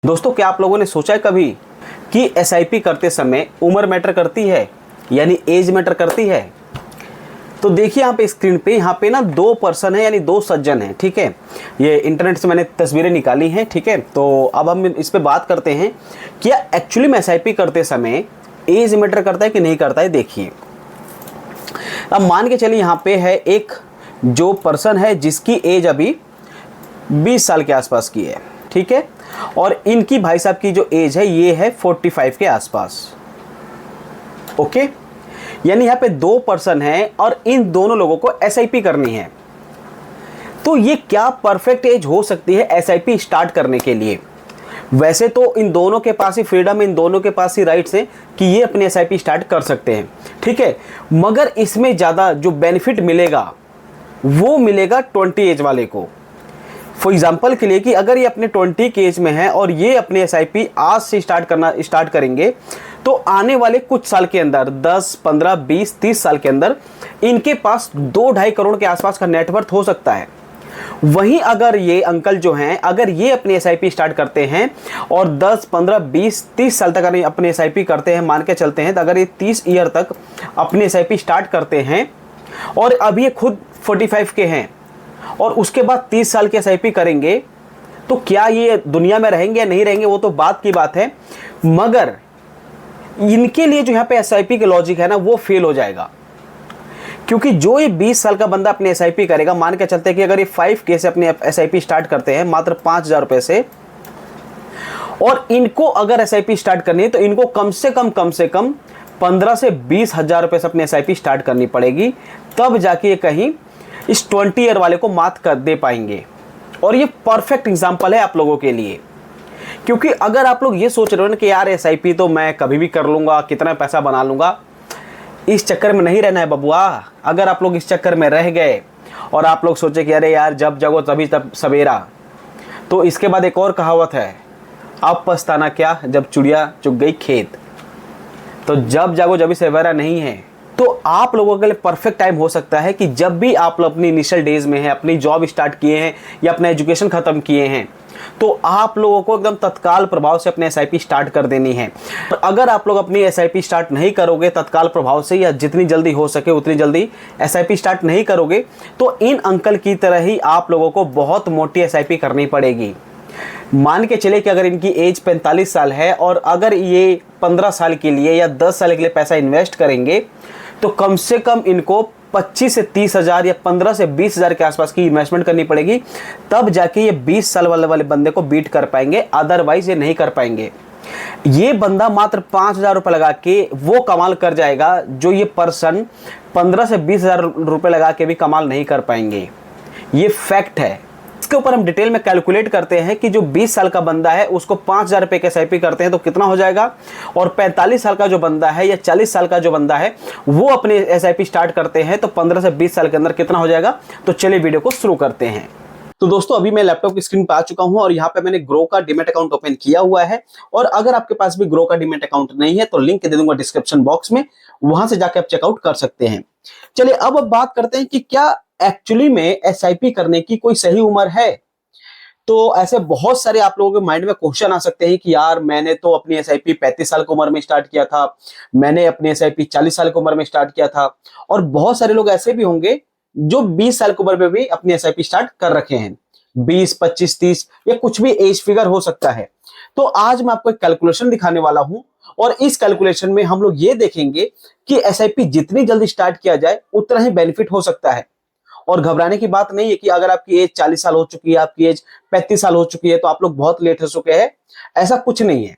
दोस्तों, क्या आप लोगों ने सोचा है कभी कि एसआईपी करते समय उम्र मैटर करती है, यानी एज मैटर करती है? तो देखिए यहाँ पे स्क्रीन पे, यहाँ पे ना दो पर्सन है, यानी दो सज्जन हैं, ठीक है। ये इंटरनेट से मैंने तस्वीरें निकाली हैं, ठीक है। तो अब हम इस पे बात करते हैं कि एक्चुअली में एसआईपी करते समय एज मैटर करता है कि नहीं करता है। देखिए, अब मान के चलिए यहाँ पे है एक जो पर्सन है जिसकी एज अभी 20 साल के आसपास की है, ठीक है। और इनकी भाई साहब की जो एज है ये है 45 के आसपास। ओके, यानी यहाँ पे दो पर्सन हैं और इन दोनों लोगों को एसआईपी करनी है। तो ये क्या परफेक्ट एज हो सकती है एसआईपी स्टार्ट करने के लिए? वैसे तो इन दोनों के पास ही फ्रीडम, इन दोनों के पास ही राइट्स हैं कि ये अपनी एसआईपी स्टार्ट कर सकते हैं, ठीक है। मगर इसमें ज़्यादा जो बेनिफिट मिलेगा वो मिलेगा 20 एज वाले को। फॉर एग्जाम्पल के लिए कि अगर ये अपने 20 के एज में है और ये अपने एसआईपी आज से स्टार्ट करेंगे, तो आने वाले कुछ साल के अंदर 10, 15, 20, 30 साल के अंदर इनके पास 2-2.5 करोड़ के आसपास का नेटवर्थ हो सकता है। वहीं अगर ये अंकल जो हैं, अगर ये अपनी एसआईपी स्टार्ट करते हैं और 10, 15, 20, 30 साल तक अगर अपनी एसआईपी करते हैं, मान के चलते हैं, तो अगर ये 30 ईयर तक अपनी एसआईपी स्टार्ट करते हैं और अभी ये खुद 45 के हैं और उसके बाद 30 साल की एसआईपी करेंगे, तो क्या ये दुनिया में रहेंगे या नहीं रहेंगे वो तो बात की बात है। मगर इनके लिए जो यहाँ पे एसआईपी के लॉजिक है ना, वो फेल हो जाएगा। क्योंकि जो ये 20 साल का बंदा अपने एसआईपी करेगा, मान के चलते हैं कि अगर ये 5K से अपने एसआईपी स्टार्ट करते हैं मात्र 5,000 रुपए से, और इनको अगर एसआईपी स्टार्ट करनी है तो इनको कम से कम 15 से 20 हजार रुपए से अपनी एसआईपी स्टार्ट करनी पड़ेगी, तब जाके ये कहीं इस 20 ईयर वाले को मात कर दे पाएंगे। और ये परफेक्ट एग्जांपल है आप लोगों के लिए। क्योंकि अगर आप लोग ये सोच रहे हो ना कि यार एसआईपी तो मैं कभी भी कर लूंगा, कितना पैसा बना लूंगा, इस चक्कर में नहीं रहना है बबुआ। अगर आप लोग इस चक्कर में रह गए और आप लोग सोचे कि अरे यार जब जगो तभी तब सवेरा, तो इसके बाद एक और कहावत है, अब पछताना क्या जब चिड़िया चुग गई खेत। तो जब जागो जभी सवेरा नहीं है। तो आप लोगों के लिए परफेक्ट टाइम हो सकता है कि जब भी आप लोग अपनी इनिशियल डेज में हैं, अपनी जॉब स्टार्ट किए हैं या अपना एजुकेशन खत्म किए हैं, तो आप लोगों को एकदम तत्काल प्रभाव से अपने एसआईपी स्टार्ट कर देनी है। और अगर आप लोग अपनी एसआईपी स्टार्ट नहीं करोगे तत्काल प्रभाव से, या जितनी जल्दी हो सके उतनी जल्दी एसआईपी स्टार्ट नहीं करोगे, तो इन अंकल की तरह ही आप लोगों को बहुत मोटी एसआईपी करनी पड़ेगी। मान के चले कि अगर इनकी एज 45 साल है और अगर ये 15 साल के लिए या 10 साल के लिए पैसा इन्वेस्ट करेंगे, तो कम से कम इनको 25 से 30 हजार या 15 से 20 हजार के आसपास की इन्वेस्टमेंट करनी पड़ेगी, तब जाके ये 20 साल वाले बंदे को बीट कर पाएंगे, अदरवाइज ये नहीं कर पाएंगे। ये बंदा मात्र 5,000 रुपये लगा के वो कमाल कर जाएगा जो ये पर्सन 15 से 20 हजार रुपये लगा के भी कमाल नहीं कर पाएंगे। ये फैक्ट है। इसके ऊपर हम डिटेल में कैलकुलेट करते हैं कि जो 20 साल का बंदा है उसको 5,000 रुपए के एसआईपी करते हैं तो कितना हो जाएगा, और 45 साल का जो बंदा है या 40 साल का जो बंदा है वो अपने एसआईपी स्टार्ट करते हैं तो 15 से 20 साल के अंदर कितना हो जाएगा। तो चलिए वीडियो को शुरू करते हैं। तो दोस्तों, अभी मैं लैपटॉप की स्क्रीन पर आ चुका हूं और यहाँ पे मैंने ग्रो का डीमैट अकाउंट ओपन किया हुआ है। और अगर आपके पास भी ग्रो का डीमैट अकाउंट नहीं है तो लिंक दे दूंगा डिस्क्रिप्शन बॉक्स में, वहां से जाके आप चेकआउट कर सकते हैं। चलिए अब बात करते हैं कि क्या एक्चुअली में एसआईपी करने की कोई सही उम्र है। तो ऐसे बहुत सारे आप लोगों के माइंड में क्वेश्चन आ सकते हैं कि यार मैंने तो अपनी एसआईपी 35 साल की उम्र में स्टार्ट किया था, मैंने अपनी एसआईपी 40 साल की उम्र में स्टार्ट किया था, और बहुत सारे लोग ऐसे भी होंगे जो 20 साल की उम्र में भी अपनी एसआईपी स्टार्ट कर रखे हैं। 20, 25, 30 या कुछ भी एज फिगर हो सकता है। तो आज मैं आपको एक कैलकुलेशन दिखाने वाला हूं और इस कैलकुलेशन में हम लोग ये देखेंगे कि एसआईपी जितनी जल्दी स्टार्ट किया जाए उतना ही बेनिफिट हो सकता है। और घबराने की बात नहीं है कि अगर आपकी एज 40 साल हो चुकी है, आपकी एज 35 साल हो चुकी है, तो आप लोग बहुत लेट हो चुके हैं, ऐसा कुछ नहीं है।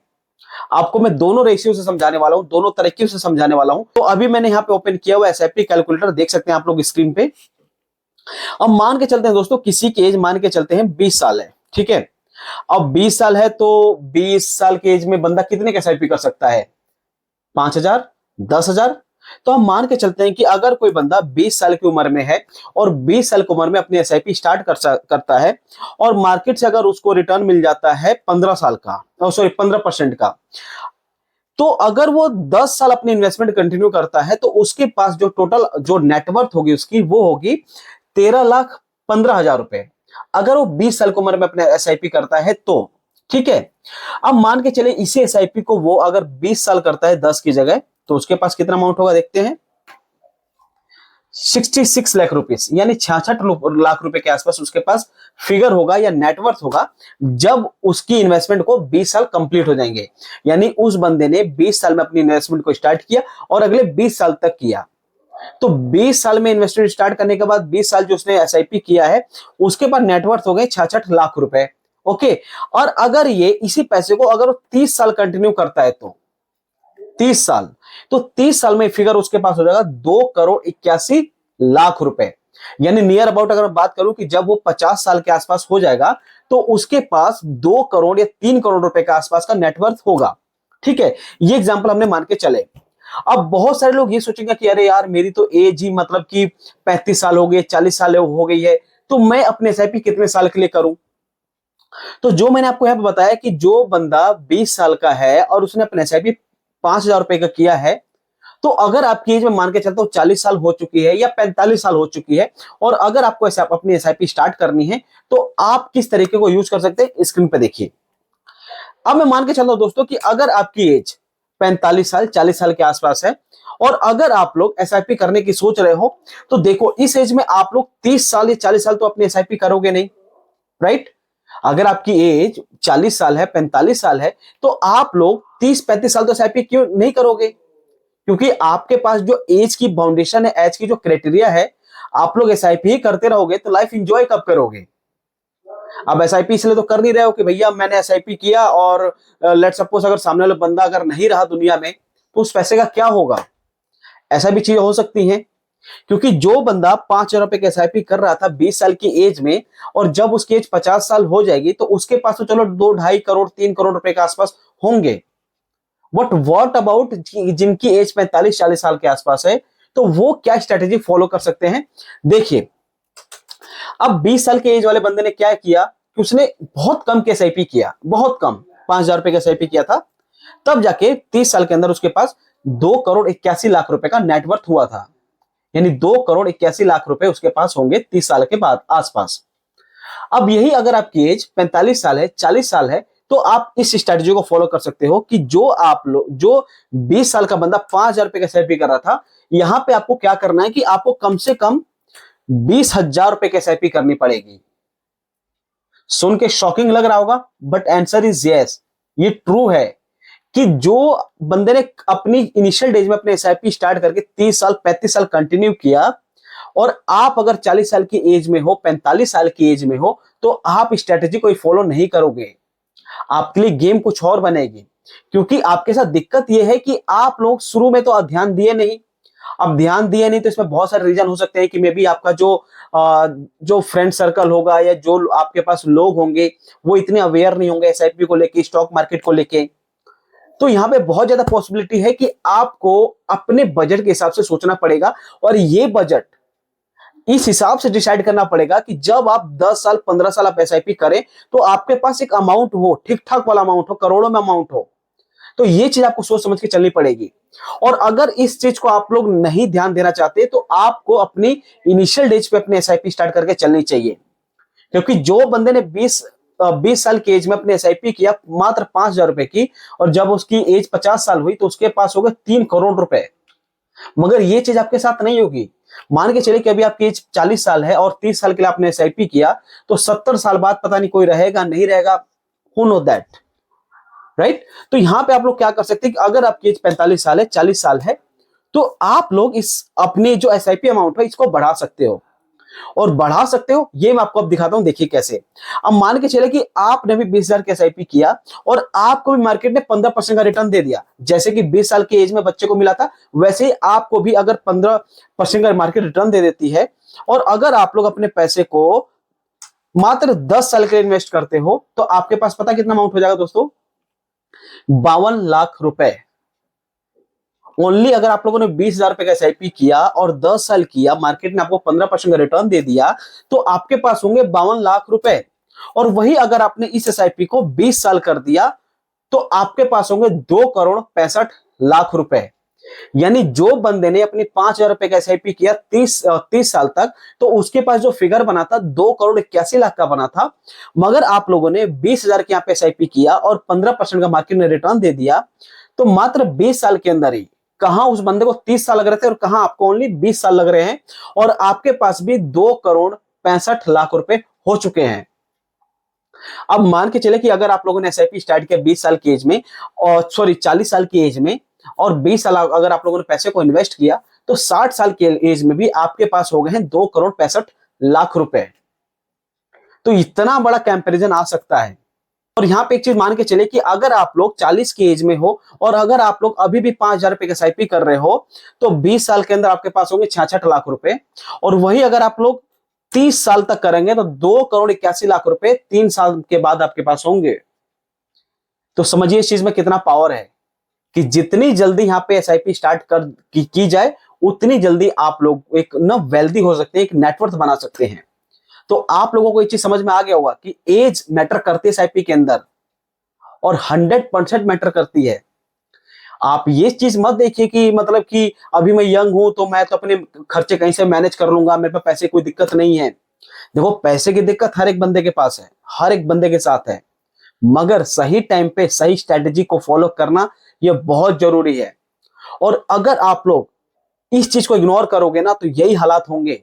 आपको मैं दोनों रेशियो से समझाने वाला हूं, दोनों तरीके से समझाने वाला हूं। तो अभी मैंने यहाँ पे ओपन किया हुआ एसआईपी कैलकुलेटर, देख सकते हैं आप लोग स्क्रीन पे। अब मान के चलते हैं दोस्तों, किसी की एज मान के चलते हैं 20 साल है, ठीक है। अब 20 साल है तो 20 साल की एज में बंदा कितने का एसआईपी कर सकता है? 5,000, 10,000। तो हम मान के चलते हैं कि अगर कोई बंदा 20 साल की उम्र में है और 20 साल की उम्र में अपनी एसआईपी स्टार्ट करता है और मार्केट से अगर उसको रिटर्न मिल जाता है 15 साल का, सॉरी 15% का, तो अगर वो 10 साल अपनी इन्वेस्टमेंट कंटिन्यू करता है तो उसके पास जो टोटल जो नेटवर्थ होगी उसकी, वो होगी 13,15,000 रुपए। अगर वो 20 साल की उम्र में अपने एसआईपी करता है तो ठीक है। अब मान के चले इसी एसआईपी को वो अगर 20 साल करता है 10 की जगह, तो उसके पास कितना अमाउंट होगा देखते हैं, 66 लाख रुपीस, यानी 66 लाख रुपए के आसपास उसके पास फिगर होगा या नेटवर्थ होगा जब उसकी इन्वेस्टमेंट को 20 साल कंप्लीट हो जाएंगे। यानी उस बंदे ने 20 साल में अपनी इन्वेस्टमेंट को स्टार्ट किया और अगले 20 साल तक किया। तो 20 साल में इन्वेस्टमेंट स्टार्ट करने के बाद 20 साल जो उसने एसआईपी किया है उसके पास नेटवर्थ हो गए 66 लाख रुपए। ओके, और अगर ये इसी पैसे को अगर 30 साल कंटिन्यू करता है तो 30 साल, तो 30 साल में फिगर उसके पास हो जाएगा 2 करोड़ 81 लाख रुपए। यानी नियर अबाउट अगर मैं बात करूं कि जब वो 50 साल के आसपास हो जाएगा तो उसके पास 2 करोड़ या 3 करोड़ रुपए के आसपास का नेटवर्थ होगा। ठीक है, ये एग्जांपल हमने मान के चले। अब बहुत सारे लोग ये सोचेंगे कि अरे यार मेरी तो एज ही मतलब कि 35 साल हो गए, 40 साल हो गई है, तो मैं अपने एसआईपी कितने साल के लिए करूं। तो जो मैंने आपको यहां पर बताया कि जो बंदा 20 साल का है और उसने अपने एसआईपी 5,000 रुपए का किया है, तो अगर आपकी एज में मान के चलता हूं 40 साल हो चुकी है या 45 साल हो चुकी है और अगर आपको ऐसे अपनी एसआईपी स्टार्ट करनी है तो आप किस तरीके को यूज कर सकते हैं स्क्रीन पे देखिए। अब मैं मान के चलता हूं दोस्तों कि अगर आपकी एज 45 साल 40 साल के आसपास है और अगर आप लोग एसआईपी करने की सोच रहे हो, तो देखो इस एज में आप लोग 30 साल या 40 साल तो अपनी एसआईपी करोगे नहीं, राइट। अगर आपकी एज 40 साल है 45 साल है तो आप लोग 30-35 साल तो एसआईपी क्यों नहीं करोगे, क्योंकि आपके पास जो एज की बाउंडेशन है, एज की जो क्राइटेरिया है, आप लोग एसआईपी ही करते रहोगे तो लाइफ एंजॉय कब करोगे। अब एसआईपी इसलिए तो कर नहीं रहे हो कि भैया मैंने एसआईपी किया और लेट सपोज अगर सामने वाला बंदा अगर नहीं रहा दुनिया में तो उस पैसे का क्या होगा, ऐसा भी चीजें हो सकती हैं। क्योंकि जो बंदा 5,000 रुपए की एसआईपी कर रहा था 20 साल की एज में और जब उसकी एज 50 साल हो जाएगी तो उसके पास तो चलो 2-2.5 करोड़ 3 करोड़ रुपए के आसपास होंगे। बट व्हाट अबाउट जिनकी एज 45-40 साल के आसपास है, तो वो क्या स्ट्रेटेजी फॉलो कर सकते हैं देखिए। अब 20 साल के एज वाले बंदे ने क्या किया कि उसने बहुत कम के एसआईपी किया, बहुत कम 5,000 रुपए का एसआईपी किया था, तब जाके 30 साल के अंदर उसके पास 2 करोड़ 81 लाख रुपए का नेटवर्थ हुआ था। यानी 2 करोड़ 81 लाख रुपए उसके पास होंगे 30 साल के बाद आसपास। अब यही अगर आपकी एज 45 साल है 40 साल है तो आप इस स्ट्रेटजी को फॉलो कर सकते हो कि जो आप लोग जो 20 साल का बंदा 5,000 रुपए का एसआईपी कर रहा था, यहां पे आपको क्या करना है कि आपको कम से कम 20,000 रुपए की एसआईपी करनी पड़ेगी। सुन के शॉकिंग लग रहा होगा बट आंसर इज यस, ये ट्रू है कि जो बंदे ने अपनी इनिशियल डेज में अपने एसआईपी स्टार्ट करके 30 साल 35 साल कंटिन्यू किया और आप अगर 40 साल की एज में हो 45 साल की एज में हो तो आप स्ट्रेटेजी कोई फॉलो नहीं करोगे, आपके लिए गेम कुछ और बनेगी। क्योंकि आपके साथ दिक्कत यह है कि आप लोग शुरू में तो ध्यान दिए नहीं। अब ध्यान दिए नहीं तो इसमें बहुत सारे रीजन हो सकते हैं कि मे बी आपका जो फ्रेंड सर्कल होगा या जो आपके पास लोग होंगे वो इतने अवेयर नहीं होंगे एसआईपी को लेके, स्टॉक मार्केट को लेके। तो यहां पे बहुत ज्यादा पॉसिबिलिटी है कि आपको अपने बजट के हिसाब से सोचना पड़ेगा और ये बजट इस हिसाब से डिसाइड करना पड़ेगा कि जब आप 10 साल 15 साल आप एसआईपी करें तो आपके पास एक अमाउंट हो, ठीक ठाक वाला अमाउंट हो, करोड़ों में अमाउंट हो। तो ये चीज आपको सोच समझ के चलनी पड़ेगी। और अगर इस चीज को आप लोग नहीं ध्यान देना चाहते तो आपको अपनी इनिशियल डेज पे अपने एसआईपी स्टार्ट करके चलनी चाहिए। क्योंकि जो बंदे ने 20 साल की एज में अपने एसआईपी किया मात्र 5,000 रुपए की और जब उसकी एज 50 साल हुई तो उसके पास हो गए 3 करोड़ रुपए। मगर ये चीज आपके साथ नहीं होगी। मान के चलिए कि अभी आपकी एज 40 साल है और 30 साल के लिए आपने एसआईपी किया तो 70 साल बाद पता नहीं कोई रहेगा नहीं रहेगा, हु नो दैट, राइट। तो यहां पे आप लोग क्या कर सकते हैं कि अगर आपकी एज 45 साल है 40 साल है तो आप लोग इस अपने जो एसआईपी अमाउंट है इसको बढ़ा सकते हो। और बढ़ा सकते हो ये मैं आपको अब दिखाता हूं, देखिए कैसे। अब मान के चले कि आपने भी 20,000 के एसआईपी किया और आपको भी मार्केट ने 15% का रिटर्न दे दिया, जैसे कि 20 साल की एज में बच्चे को मिला था वैसे ही आपको भी अगर 15% का मार्केट रिटर्न दे देती है और अगर आप लोग अपने पैसे को मात्र 10 साल के लिए इन्वेस्ट करते हो तो आपके पास पता कितना अमाउंट हो जाएगा दोस्तों, 52 लाख रुपए। ओनली अगर आप लोगों ने 20,000 रुपए का एसआईपी किया और 10 साल किया, मार्केट ने आपको 15% का रिटर्न दे दिया तो आपके पास होंगे 52 लाख रुपए। और वही अगर आपने इस एसआईपी को 20 साल कर दिया तो आपके पास होंगे 2 करोड़ 65 लाख रुपए। यानी जो बंदे ने अपनी 5,000 रुपए का एसआईपी किया 30 साल तक, तो उसके पास जो फिगर बना था 2,81,00,000 का बना था। मगर आप लोगों ने 20,000 के यहाँ पे एसआईपी किया और 15% का मार्केट में रिटर्न दे दिया, तो मात्र 20 साल के अंदर ही कहां उस बंदे को 30 साल लग रहे थे और कहां आपको ओनली 20 साल लग रहे हैं, और आपके पास भी 2,65,00,000 रुपए हो चुके हैं। अब मान के चले कि अगर आप लोगों ने एसआईपी स्टार्ट किया 20 साल की एज में, और सॉरी 40 साल की एज में, और 20 साल अगर आप लोगों ने पैसे को इन्वेस्ट किया, तो 60 साल की एज में भी आपके पास हो गए हैं 2,65,00,000 रुपए। तो इतना बड़ा कंपैरिजन आ सकता है। और यहां पे एक चीज मान के चले कि अगर आप लोग 40 की एज में हो और अगर आप लोग अभी भी 5,000 रुपए का एसआईपी कर रहे हो, तो 20 साल के अंदर आपके पास होंगे 66,00,000 रुपए। और वही अगर आप लोग 30 साल तक करेंगे तो 2,81,00,000 रुपए 3 साल के बाद आपके पास होंगे। तो समझिए इस चीज में कितना पावर है कि जितनी जल्दी यहाँ पे एसआईपी स्टार्ट की जाए, उतनी जल्दी आप लोग एक ना वेल्दी हो सकते हैं, एक नेटवर्थ बना सकते हैं। तो आप लोगों को ये चीज समझ में आ गया होगा कि एज मैटर करती है एसआईपी के अंदर, और 100% मैटर करती है। आप ये चीज मत देखिए कि मतलब कि अभी मैं यंग हूं तो मैं तो अपने खर्चे कहीं से मैनेज कर लूंगा, मेरे पास पैसे कोई दिक्कत नहीं है। देखो, पैसे की दिक्कत हर एक बंदे के पास है, हर एक बंदे के साथ है, मगर सही टाइम पे सही स्ट्रेटेजी को फॉलो करना यह बहुत जरूरी है। और अगर आप लोग इस चीज को इग्नोर करोगे ना, तो यही हालात होंगे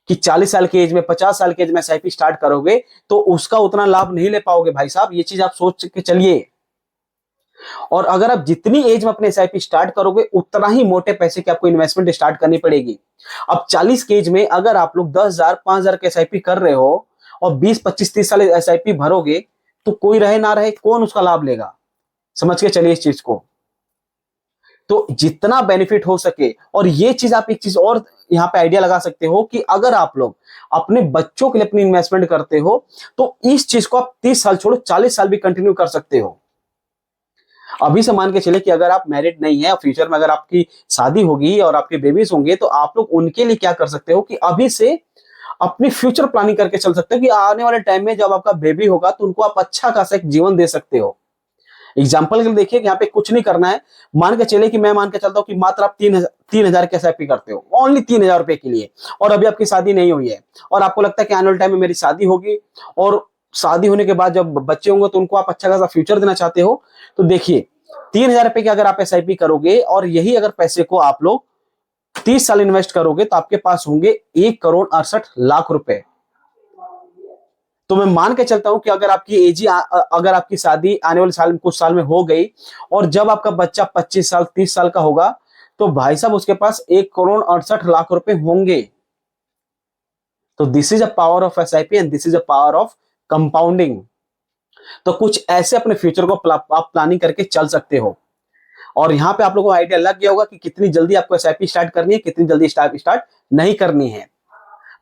कि 40 साल की एज में, 50 साल की एज में एसआईपी स्टार्ट करोगे तो उसका उतना लाभ नहीं ले पाओगे भाई साहब, ये चीज आप सोच के चलिए। और अगर आप जितनी एज में अपने एसआईपी स्टार्ट करोगे, उतना ही मोटे पैसे की आपको इन्वेस्टमेंट स्टार्ट करनी पड़ेगी। अब 40 की एज में अगर आप लोग 10,000 5,000 के एसआईपी कर रहे हो और 20 25 30 साल एसआईपी भरोगे, तो कोई रहे ना रहे कौन उसका लाभ लेगा? समझ के चलिए इस चीज को। तो जितना बेनिफिट हो सके, और ये चीज आप एक चीज और यहाँ पे आइडिया लगा सकते हो कि अगर आप लोग अपने बच्चों के लिए अपनी इन्वेस्टमेंट करते हो, तो इस चीज को आप 30 साल छोड़ो 40 साल भी कंटिन्यू कर सकते हो। अभी से मान के चले कि अगर आप मैरिड नहीं है, फ्यूचर में अगर आपकी शादी होगी और आपके बेबीज होंगे, तो आप लोग उनके लिए क्या कर सकते हो कि अभी से अपनी फ्यूचर प्लानिंग करके चल सकते हो कि आने वाले टाइम में जब आपका बेबी होगा तो उनको आप अच्छा खासा एक जीवन दे सकते हो। एग्जाम्पल के लिए देखिए कि यहाँ पे कुछ नहीं करना है। मान के चले कि मैं मान के चलता हूँ कि मात्र आप 3,000 के एसआईपी करते हो, ओनली 3,000 रुपए के लिए, और अभी आपकी शादी नहीं हुई है, और आपको लगता है कि आने वाले टाइम में मेरी शादी होगी, और शादी होने के बाद जब बच्चे होंगे तो उनको आप अच्छा खासा फ्यूचर देना चाहते हो, तो देखिए 3,000 रुपए की अगर आप एसआईपी करोगे और यही अगर पैसे को आप लोग 30 साल इन्वेस्ट करोगे, तो आपके पास होंगे 1,68,00,000 रुपए। तो मैं मान के चलता हूं कि अगर आपकी एज अगर आपकी शादी आने वाले साल कुछ साल में हो गई, और जब आपका बच्चा 25 साल 30 साल का होगा, तो भाई साहब उसके पास 1,68,00,000 रुपए होंगे। तो this is a power of SIP and this is a power of compounding. तो कुछ ऐसे अपने फ्यूचर को आप प्लानिंग करके चल सकते हो। और यहाँ पे आप लोगों को आइडिया लग गया होगा कि कितनी जल्दी आपको एसआईपी स्टार्ट करनी है, कितनी जल्दी स्टार्ट नहीं करनी है।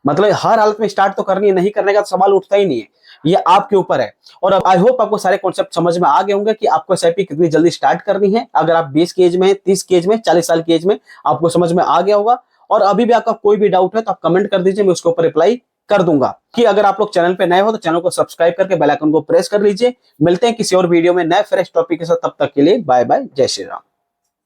मतलब हर हालत में स्टार्ट तो करनी है, नहीं करने का तो सवाल उठता ही नहीं है, ये आपके ऊपर है। और अब आई होप आपको सारे कॉन्सेप्ट समझ में आ गए होंगे कि आपको एसआईपी कितनी जल्दी स्टार्ट करनी है। अगर आप 20 की एज में, 30 की एज में, 40 साल की एज में, आपको समझ में आ गया होगा। और अभी भी आपका कोई भी डाउट है तो आप कमेंट कर दीजिए, मैं उसके ऊपर रिप्लाई कर दूंगा। कि अगर आप लोग चैनल पे नए हो तो चैनल को सब्सक्राइब करके बेल आइकन को प्रेस कर लीजिए। मिलते हैं किसी और वीडियो में नए फ्रेश टॉपिक के साथ, तब तक के लिए बाय बाय, जय श्री राम।